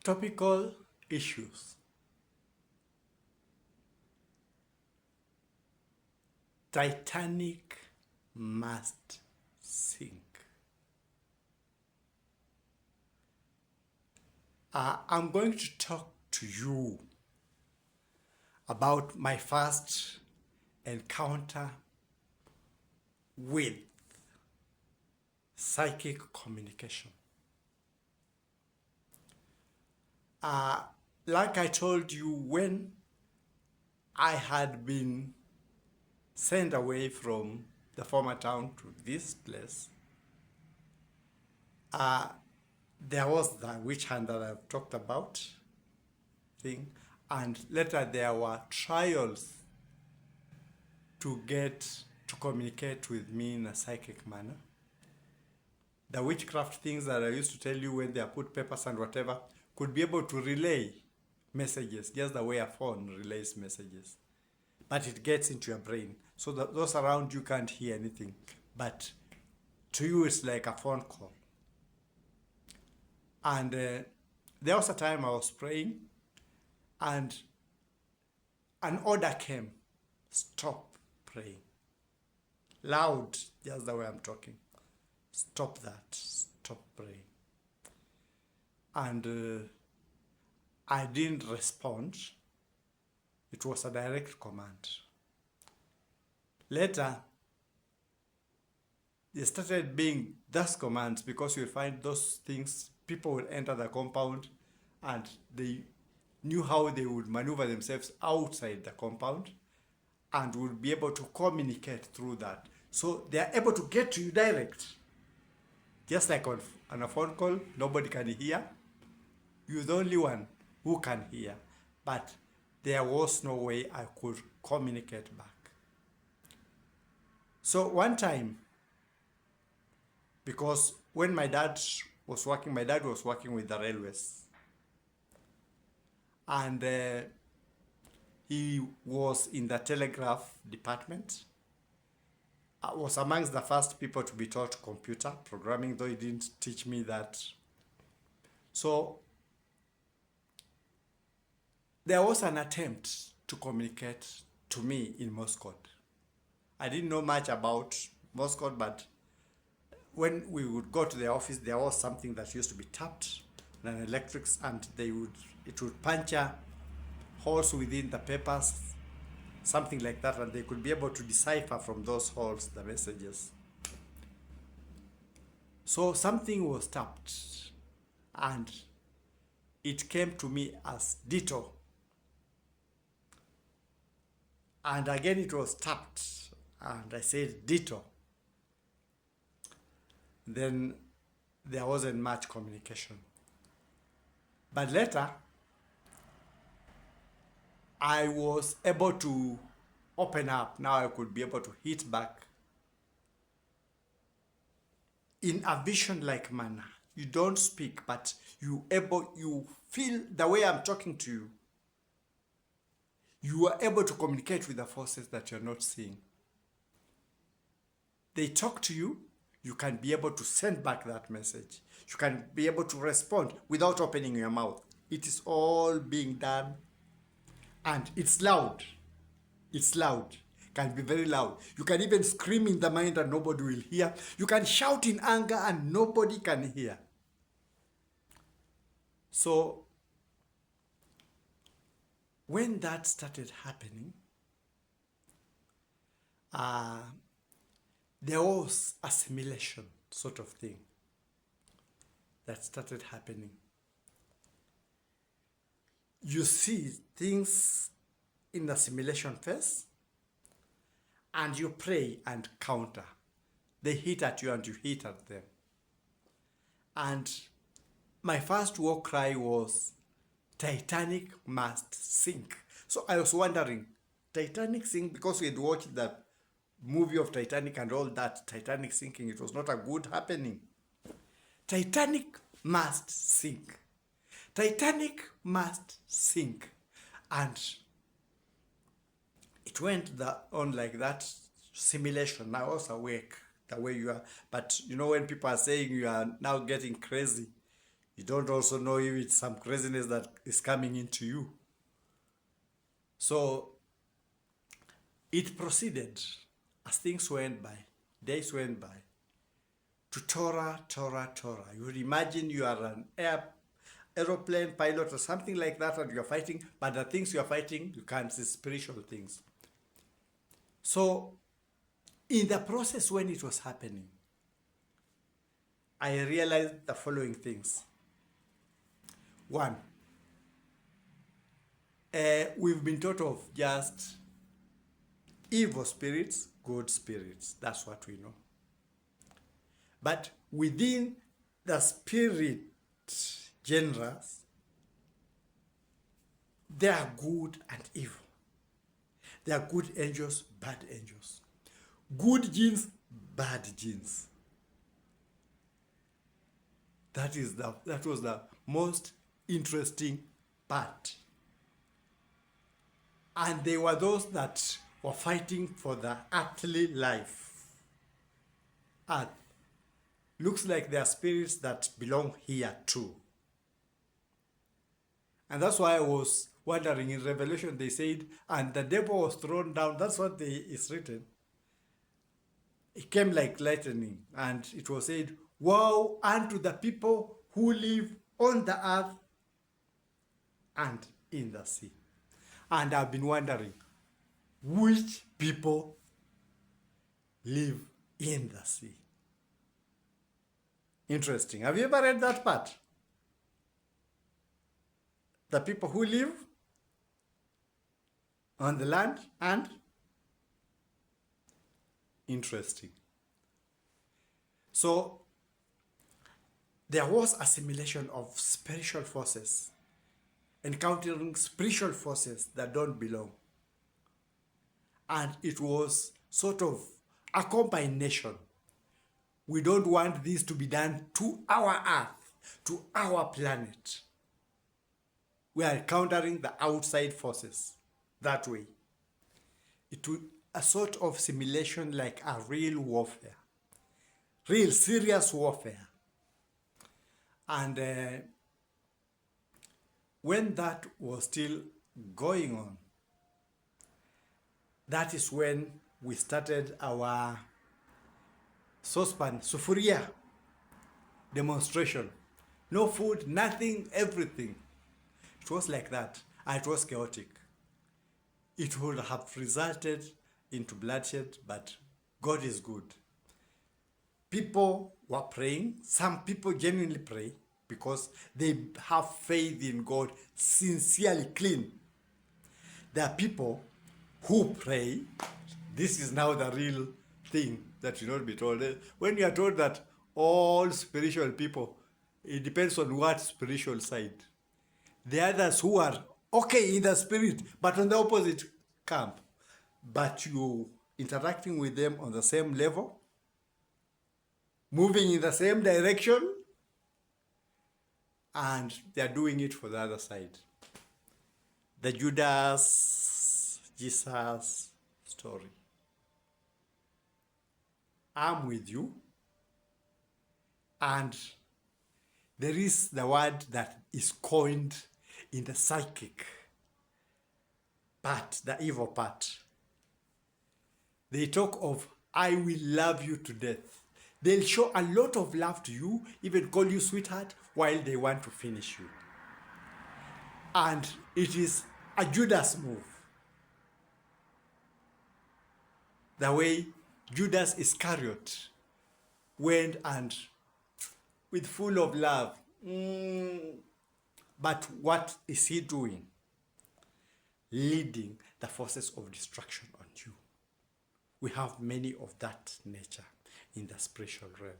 Topical issues. Titanic must sink. I'm going to talk to you about my first encounter with psychic communication. Like I told you, when I had been sent away from the former town to this place, there was the witch hunt that I've talked about thing, and later there were trials to get to communicate with me in a psychic manner. The witchcraft things that I used to tell you when they are put papers and whatever could be able to relay messages just the way a phone relays messages. But it gets into your brain. So that those around you can't hear anything. But to you it's like a phone call. And there was a time I was praying and an order came. Stop praying. Loud, just the way I'm talking. Stop that. Stop praying. And I didn't respond. It was a direct command. Later, there started being those commands because you find those things, people will enter the compound and they knew how they would maneuver themselves outside the compound and would be able to communicate through that. So they are able to get to you direct. Just like on a phone call, nobody can hear. You're the only one who can hear. But there was no way I could communicate back. So one time, because when my dad was working with the railways. And he was in the telegraph department. I was amongst the first people to be taught computer programming, though he didn't teach me that. So there was an attempt to communicate to me in Morse code. I didn't know much about Morse code, but when we would go to the office, there was something that used to be tapped on an electrics, and it would puncture holes within the papers, something like that, and they could be able to decipher from those holes the messages. So something was tapped, and it came to me as ditto. And again it was tapped, and I said ditto. Then there wasn't much communication. But later, I was able to open up. Now I could be able to hit back in a vision-like manner. You don't speak, but you feel the way I'm talking to you. You are able to communicate with the forces that you're not seeing. They talk to you, you can be able to send back that message. You can be able to respond without opening your mouth. It is all being done, and it's loud. It's loud. It can be very loud. You can even scream in the mind and nobody will hear. You can shout in anger and nobody can hear. So when that started happening, there was a simulation sort of thing that started happening. You see things in the simulation phase, and you pray and counter. They hit at you and you hit at them. And my first war cry was, Titanic must sink. So I was wondering, Titanic sink, because we had watched the movie of Titanic and all that, Titanic sinking, it was not a good happening. Titanic must sink. Titanic must sink. And it went on like that simulation. I was awake the way you are. But you know, when people are saying you are now getting crazy, You don't also know if it's some craziness that is coming into you. So it proceeded as things went by, days went by, to Torah, Torah, Torah. You would imagine you are an aeroplane pilot or something like that, and you're fighting, but the things you're fighting, you can't see spiritual things. So in the process when it was happening, I realized the following things. One, we've been taught of just evil spirits, good spirits. That's what we know. But within the spirit genres, there are good and evil. There are good angels, bad angels. Good genes, bad genes. That was the most interesting part. And they were those that were fighting for the earthly life. Earth. Looks like they are spirits that belong here too. And that's why I was wondering, in Revelation they said, and the devil was thrown down. That's what is written. It came like lightning, and it was said, woe unto the people who live on the earth and in the sea. And I've been wondering, which people live in the sea? Interesting. Have you ever read that part? The people who live on the land and interesting. So there was assimilation of spiritual forces, encountering spiritual forces that don't belong. And it was sort of a combination. We don't want this to be done to our earth, to our planet. We are encountering the outside forces that way. It was a sort of simulation, like a real warfare, real serious warfare. And when that was still going on, that is when we started our saucepan, sufuria demonstration. No food, nothing, everything. It was like that, and it was chaotic. It would have resulted into bloodshed, but God is good. People were praying. Some people genuinely pray because they have faith in God, sincerely, clean. There are people who pray. This is now the real thing that you not be told. When you are told that all spiritual people, it depends on what spiritual side. The others who are okay in the spirit, but on the opposite camp. But you interacting with them on the same level, moving in the same direction, and they are doing it for the other side. The Judas, Jesus story. I'm with you. And there is the word that is coined in the psychic part, the evil part. They talk of, I will love you to death. They'll show a lot of love to you, even call you sweetheart, while they want to finish you. And it is a Judas move. The way Judas Iscariot went and with full of love. But what is he doing? Leading the forces of destruction on you. We have many of that nature in the spiritual realm.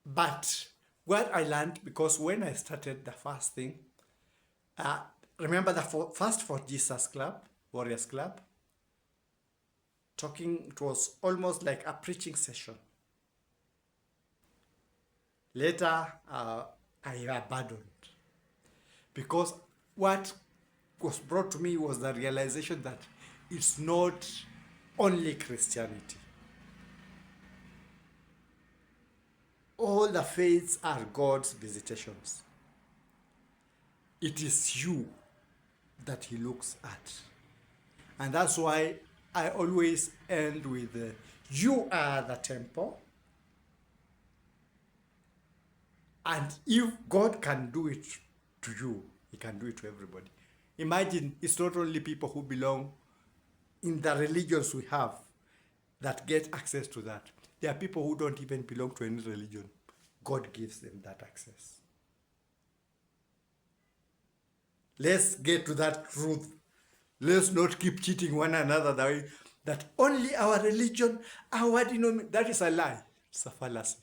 But what I learned, because when I started the first thing, remember the first for Jesus Club, Warriors Club, it was almost like a preaching session. Later, I abandoned, because what was brought to me was the realization that it's not only Christianity. all the faiths are God's visitations. It is you that he looks at. And that's why I always end with, you are the temple. And if God can do it to you, he can do it to everybody. Imagine, it's not only people who belong in the religions we have that get access to that. There are people who don't even belong to any religion. God gives them that access. Let's get to that truth. Let's not keep cheating one another the way that only our religion, our denomination, that is a lie. It's a fallacy.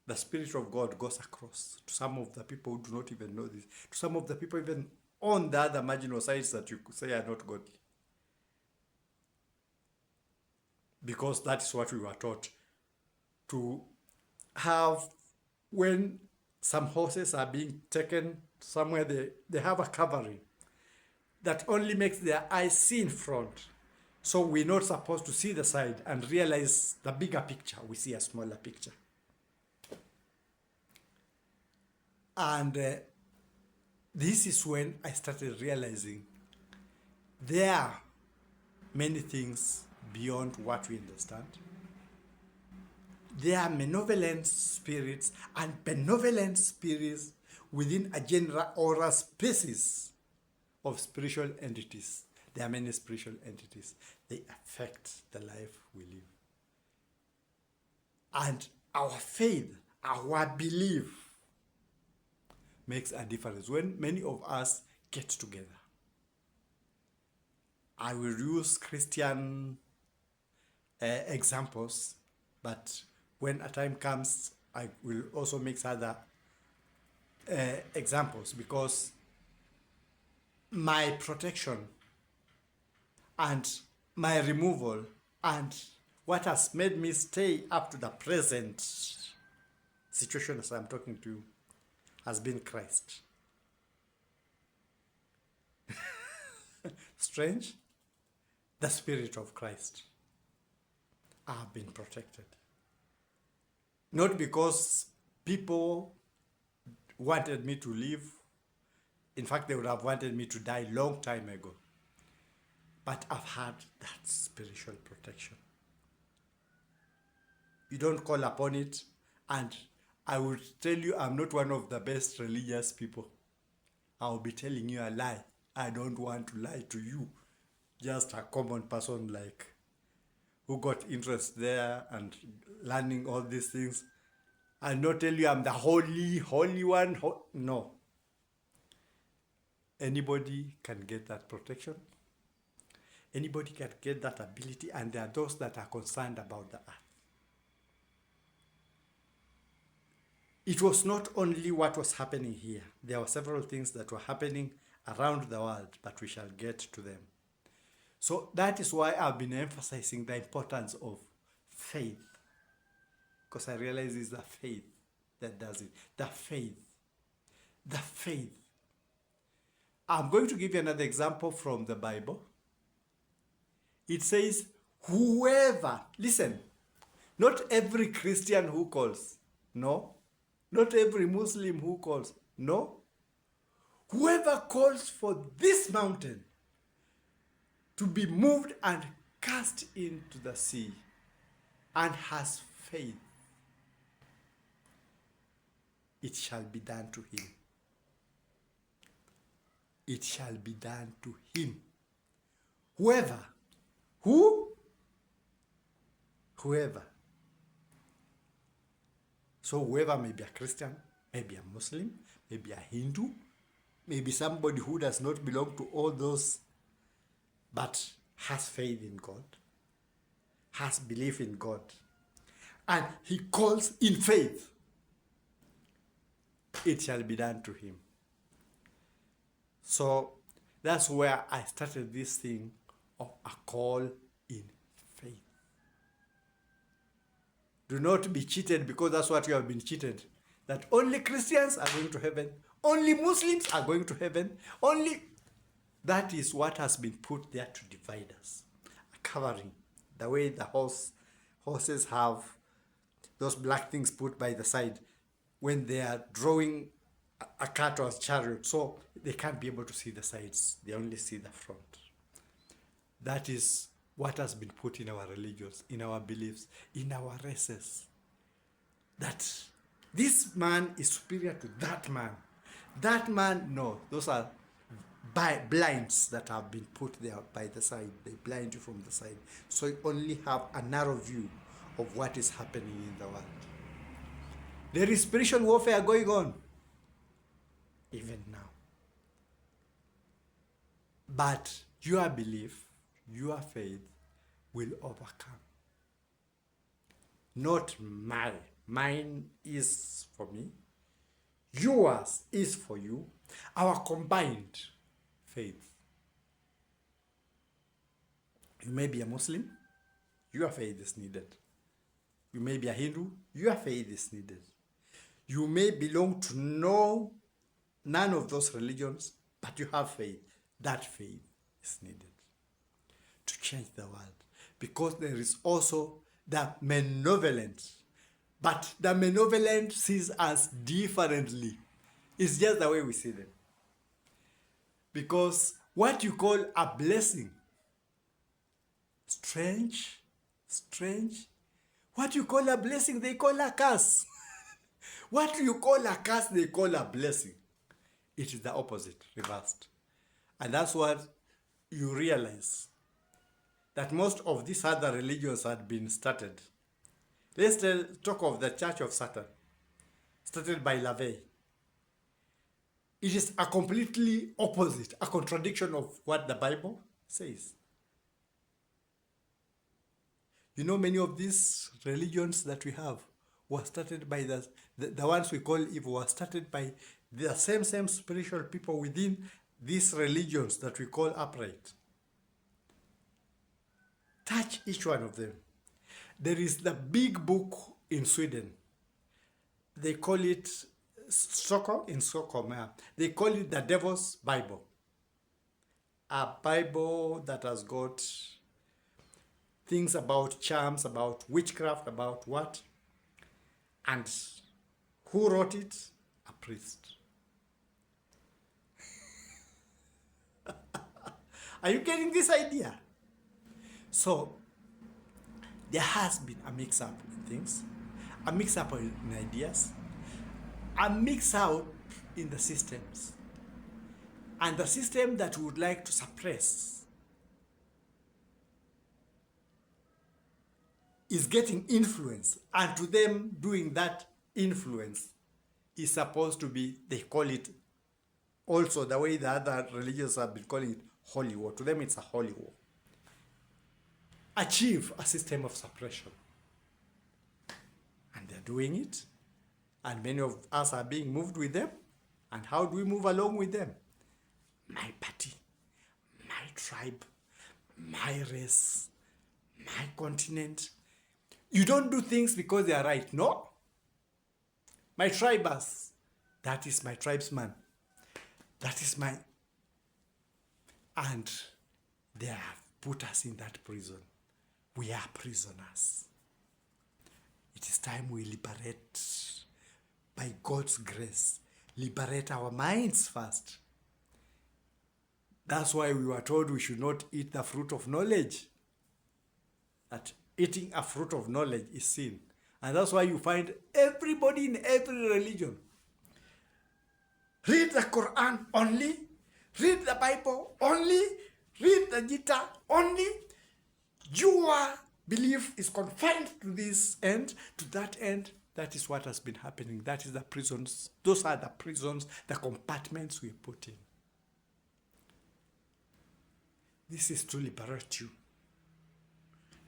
The Spirit of God goes across to some of the people who do not even know this, to some of the people even on the other marginal sides that you could say are not godly. Because that is what we were taught to have. When some horses are being taken somewhere, they have a covering that only makes their eyes see in front. So we're not supposed to see the side and realize the bigger picture. We see a smaller picture. And this is when I started realizing there are many things beyond what we understand. There are malevolent spirits and benevolent spirits within a general or a species of spiritual entities. There are many spiritual entities. They affect the life we live. And our faith, our belief makes a difference when many of us get together. I will use Christian examples, but when a time comes, I will also make other examples, because my protection and my removal and what has made me stay up to the present situation as I'm talking to you has been Christ. Strange? The Spirit of Christ. I have been protected. Not because people wanted me to live. In fact, they would have wanted me to die long time ago. But I've had that spiritual protection. You don't call upon it, and I would tell you I'm not one of the best religious people. I'll be telling you a lie. I don't want to lie to you. Just a common person like who got interest there and learning all these things. I'll not tell you I'm the holy one. No. Anybody can get that protection. Anybody can get that ability, and there are those that are concerned about the earth. It was not only what was happening here. There were several things that were happening around the world, but we shall get to them. So that is why I've been emphasizing the importance of faith. Because I realize it's the faith that does it. The faith. The faith. I'm going to give you another example from the Bible. It says, whoever, listen, not every Christian who calls, no. Not every Muslim who calls, no. Whoever calls for this mountain to be moved and cast into the sea and has faith, it shall be done to him. It shall be done to him. Whoever. Who? Whoever. So whoever may be a Christian, maybe a Muslim, maybe a Hindu, maybe somebody who does not belong to all those, but has faith in God, has belief in God, and he calls in faith, it shall be done to him. So that's where I started this thing of a call in faith. Do not be cheated, because that's what you have been cheated. That only Christians are going to heaven, only Muslims are going to heaven, only... That is what has been put there to divide us. A covering. The way the horses have those black things put by the side when they are drawing a cart or a chariot, so they can't be able to see the sides, they only see the front. That is what has been put in our religions, in our beliefs, in our races. That this man is superior to that man. That man, no, those are blinds that have been put there by the side. They blind you from the side. So you only have a narrow view of what is happening in the world. There is spiritual warfare going on, even now. But your belief, your faith will overcome. Not mine. Mine is for me. Yours is for you. Our combined faith. You may be a Muslim, your faith is needed. You may be a Hindu, your faith is needed. You may belong to none of those religions, but you have faith. That faith is needed to change the world. Because there is also the malevolent. But the malevolent sees us differently. It's just the way we see them. Because what you call a blessing, strange, what you call a blessing, they call a curse. What you call a curse, they call a blessing. It is the opposite, reversed. And that's what you realize, that most of these other religions had been started. Let's talk of the Church of Satan, started by LaVey. It is a completely opposite, a contradiction of what the Bible says. You know, many of these religions that we have were started by the ones we call evil, were started by the same spiritual people within these religions that we call upright. Touch each one of them. There is the big book in Sweden. They call it Stockholm. They call it the Devil's Bible. A Bible that has got things about charms, about witchcraft, about what? And who wrote it? A priest. Are you getting this idea? So, there has been a mix-up in things, a mix-up in ideas, a mix-up in the systems. And the system that we would like to suppress is getting influence, and to them doing that influence is supposed to be, they call it also the way the other religions have been calling it, holy war. To them it's a holy war. Achieve a system of suppression. And they're doing it, and many of us are being moved with them. And how do we move along with them? My party, my tribe, my race, my continent. You don't do things because they are right. No. My tribers, that is my tribesman. That is my... And they have put us in that prison. We are prisoners. It is time we liberate, by God's grace, liberate our minds first. That's why we were told we should not eat the fruit of knowledge. That eating a fruit of knowledge is sin. And that's why you find everybody in every religion read the Quran only, read the Bible only, read the Gita only. Your belief is confined to this end, to that end. That is what has been happening. That is the prisons. Those are the prisons, the compartments we put in. This is to liberate you,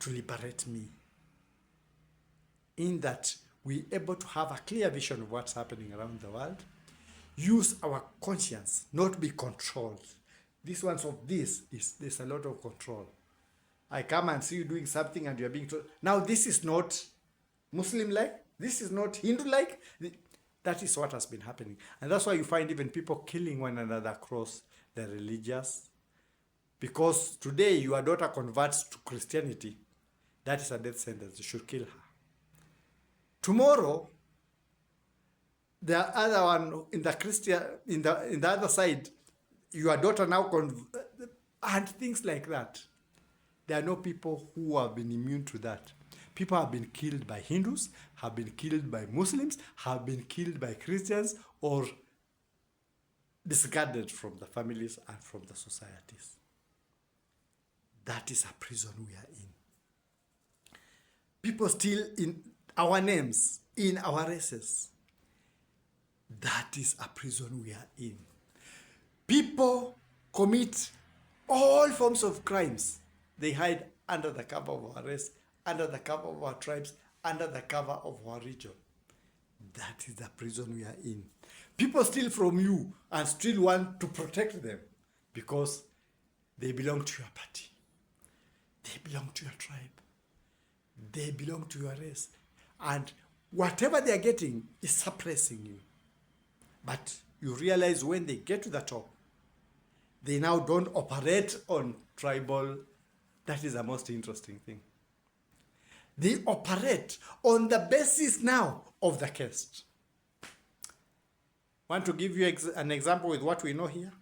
to liberate me. In that we're able to have a clear vision of what's happening around the world. Use our conscience, not be controlled. This one's of this is there's a lot of control. I come and see you doing something and you're being told, now this is not Muslim-like, this is not Hindu-like. That is what has been happening. And that's why you find even people killing one another across the religious. Because today your daughter converts to Christianity, that is a death sentence. You should kill her. Tomorrow, the other one in the Christian, in the other side, your daughter now and things like that. There are no people who have been immune to that. People have been killed by Hindus, have been killed by Muslims, have been killed by Christians, or discarded from the families and from the societies. That is a prison we are in. People steal in our names, in our races. That is a prison we are in. People commit all forms of crimes. They hide under the cover of our race, under the cover of our tribes, under the cover of our region. That is the prison we are in. People steal from you and still want to protect them because they belong to your party. They belong to your tribe. They belong to your race. And whatever they are getting is suppressing you. But you realize when they get to the top, they now don't operate on tribal. That is the most interesting thing. They operate on the basis now of the caste. Want to give you an example with what we know here?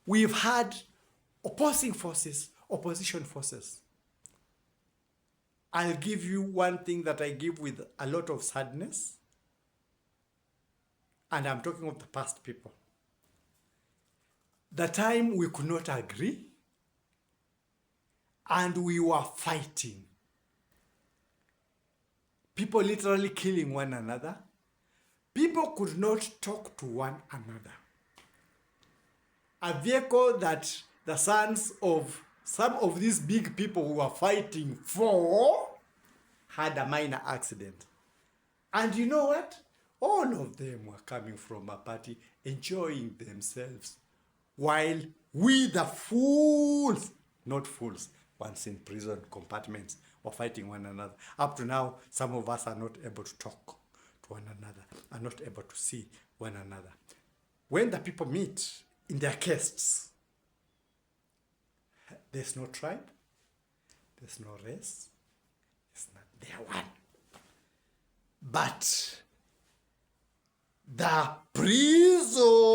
We've had opposition forces. I'll give you one thing that I give with a lot of sadness. And I'm talking of the past people. The time we could not agree and we were fighting. People literally killing one another. People could not talk to one another. A vehicle that the sons of some of these big people who were fighting for had a minor accident. And you know what? All of them were coming from a party, enjoying themselves, while we, the fools, not fools, once in prison compartments, were fighting one another. Up to now, some of us are not able to talk to one another, are not able to see one another. When the people meet in their castes, there's no tribe, there's no race, they are one. But the prisoners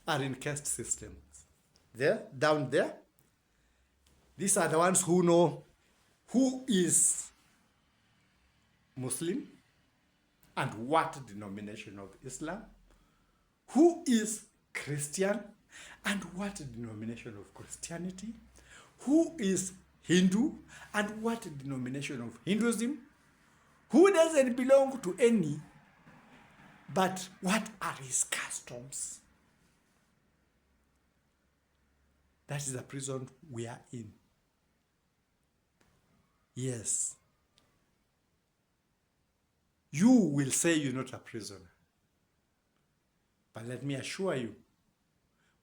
are in caste systems. There, down there, these are the ones who know who is Muslim and what denomination of Islam, who is Christian and what denomination of Christianity, who is Hindu and what denomination of Hinduism, who doesn't belong to any, but what are his customs. That is the prison we are in. Yes. You will say you're not a prisoner. But let me assure you,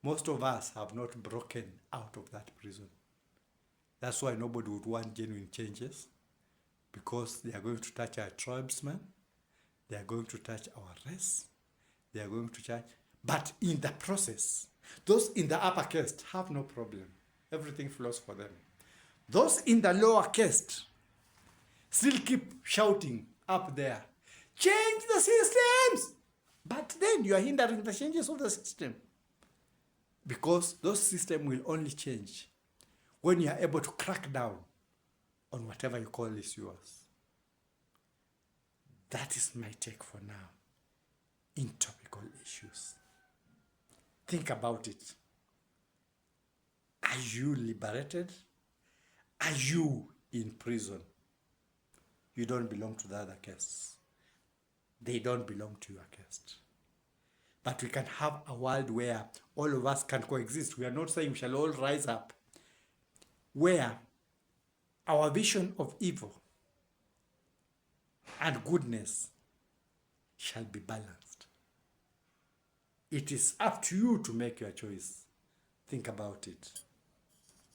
most of us have not broken out of that prison. That's why nobody would want genuine changes, because they are going to touch our tribesmen, they are going to touch our race, they are going to touch. But in the process, those in the upper caste have no problem. Everything flows for them. Those in the lower caste still keep shouting up there, change the systems! But then you are hindering the changes of the system. Because those systems will only change when you are able to crack down on whatever you call is yours. That is my take for now in topical issues. Think about it. Are you liberated? Are you in prison? You don't belong to the other castes. They don't belong to your caste. But we can have a world where all of us can coexist. We are not saying we shall all rise up. Where our vision of evil and goodness shall be balanced. It is up to you to make your choice. Think about it.